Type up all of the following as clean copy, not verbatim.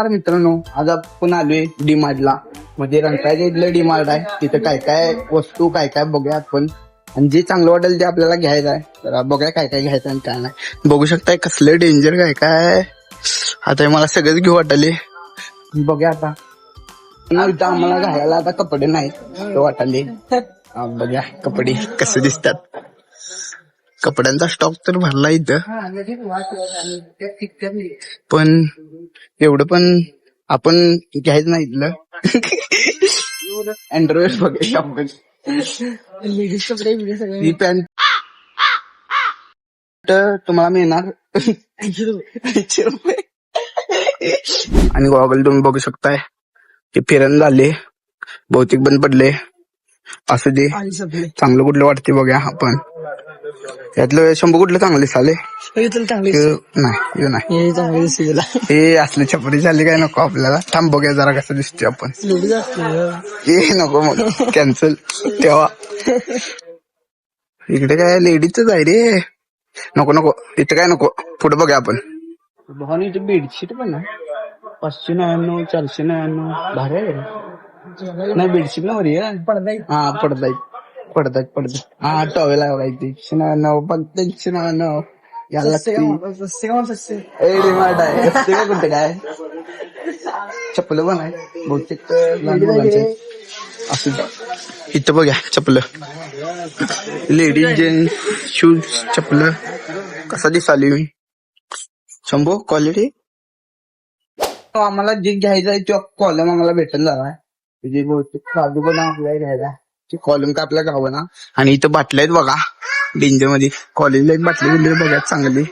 नमस्कार मित्रांनो, आज आपण आलोय डीमार्टला. म्हणजे रंकाळ्याच्या इथलं डीमार्ट आहे. तिथं काय काय वस्तू काय काय बघूया आपण, आणि जे चांगलं वाटेल ते आपल्याला घ्यायचं आहे. तर बघूया काय काय घ्यायचं आणि काय नाही. बघू शकताय कसलं डेंजर काय काय. आता मला सगळंच घेऊ वाटले. बघूया आता. इथं आम्हाला घालायला आता कपडे नाहीत वाटाले. बघूया कपडे कसे दिसतात. कपड्यांचा स्टॉक तर भरला इथं, पण एवढं पण आपण घ्यायचं नाही इथलं. अँड्रॉइड बघा आपण. ही पॅन्ट तुम्हाला मिळणार 80 रुपये. आणि गॉगल तुम्ही बघू शकताय ते फिरण झाले, बहुतेक बंद पडले. असं दे, चांगलं कुठलं वाटते बघा आपण. यातलं 100 कुठलं चांगले साले नाही. हे असले छपरी झाले काय नको आपल्याला. थांब बघूया जरा कसं दिसते आपण. हे नको मग कॅन्सल. तेव्हा इकडे काय लेडीजच आहे रे. नको नको इथं काय नको. पुढे बघूया आपण. भावनी इथे बेडशीट पण ना 599 499 भारी आहे. नाही बेडशीट ना वरी हा पडदाय हा टॉवेल आहे बघा. 95 याला डिमांड आहे. कुठे काय चप्पल पण आहे बहुतेक लहान मुलांचे. असं इथं बघा चप्पल, लेडीज जेंट्स शूज चप्पल. कसा दिसाली मी शंभो क्वालिटी. आम्हाला जे घ्यायचं आहे तो कॉलम आम्हाला भेटून झालाय. म्हणजे बहुतेक काजू पण आपल्याला घ्यायला कॉलम का आपल्या गावं ना. आणि इथं बाटल्या आहेत बघा डेंजर मध्ये. कॉलेजला एक बाटली बिटली बघा चांगली.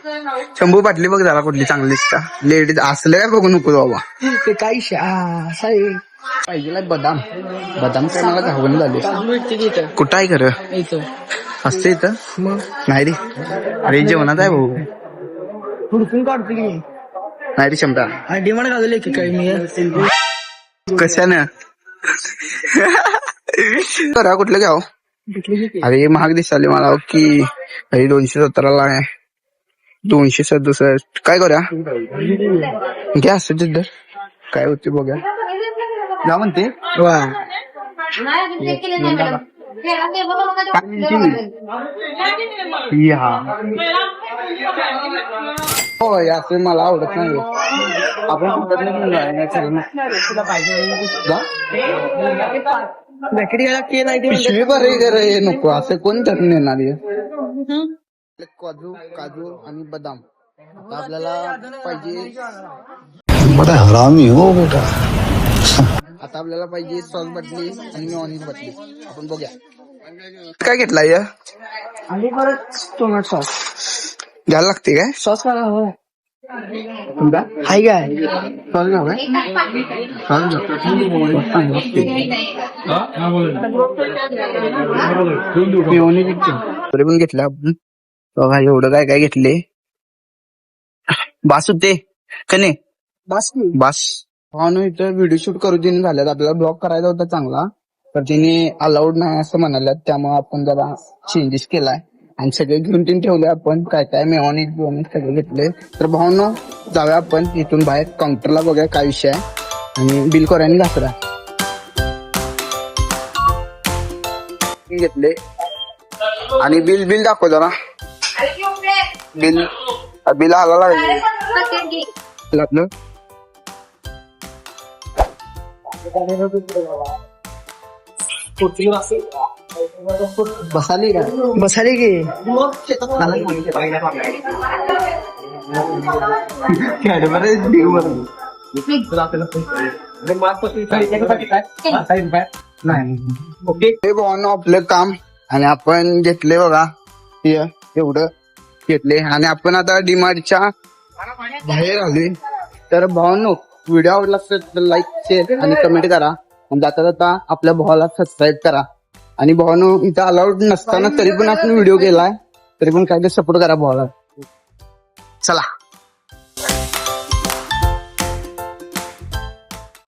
शंभू बाटली बघ जरा कुठली चांगली का. लेडीज असलं काय बघू नको बाबा. ते काही पाहिजे बदाम काय मला घावन झाले. कुठं आहे खरं असते इथं नाही रे. अरे जेवणात आहे भाऊ. हुडकून काढतो की नाही रे क्षमता. डिमांड घालवले की काय मी कशानं करा कुठलं घ्याव. अरे महाग दिसाले मला की 217 आहे. 267 काय करूया घ्या असं दर काय होते बघा. ना म्हणते हो असं मला आवडत नाही. आपण पिशवी बरे नको असं कोण धरून येणार. काजू आणि बदाम आता आपल्याला पाहिजे. बड़ा हरामी हो बेटा. आता आपल्याला पाहिजे सॉस बाटली आणि मेयोनीज बाटली. आपण बघूया काय घेतला या. आणि परत टोमॅटो सॉस घ्यायला लागते काय. सॉस का हाय काय सॉस घ्याव पण घेतला आपण बघा. एवढं काय काय घेतले. बास होते का नाही. बास इथं व्हिडिओ शूट करू देणे झाल्यात. आपल्याला ब्लॉग करायचा होता चांगला, तर तिने अलाउड नाही असं म्हणाल्यात. त्यामुळे आपण जरा चेंजेस केलाय आणि सगळे घेऊन ठेवले. आपण काय काय मेयोनीज सगळे घेतले. तर भावनो जाऊया आपण इथून बाहेर काउंटरला बघूया काय विषय आहे. आणि बिल करायला घासरा घेतले. आणि बिल दाखव जरा. बिल आला लागले आपलं. बसाली की आपलं काम. आणि आपण घेतले बघा एवढं घेतले. आणि आपण आता डीमार्टच्या बाहेर आलोय. तर भावांनो व्हिडिओ आवडला असेल तर लाईक शेअर आणि कमेंट करा. आणि जाता जाता आपल्या भावाला सबस्क्राईब करा. आणि भावांनो इथं अलाउड नसताना तरी पण आपण व्हिडिओ केलाय, तरी पण काय ते सपोर्ट करा भावाला. चला.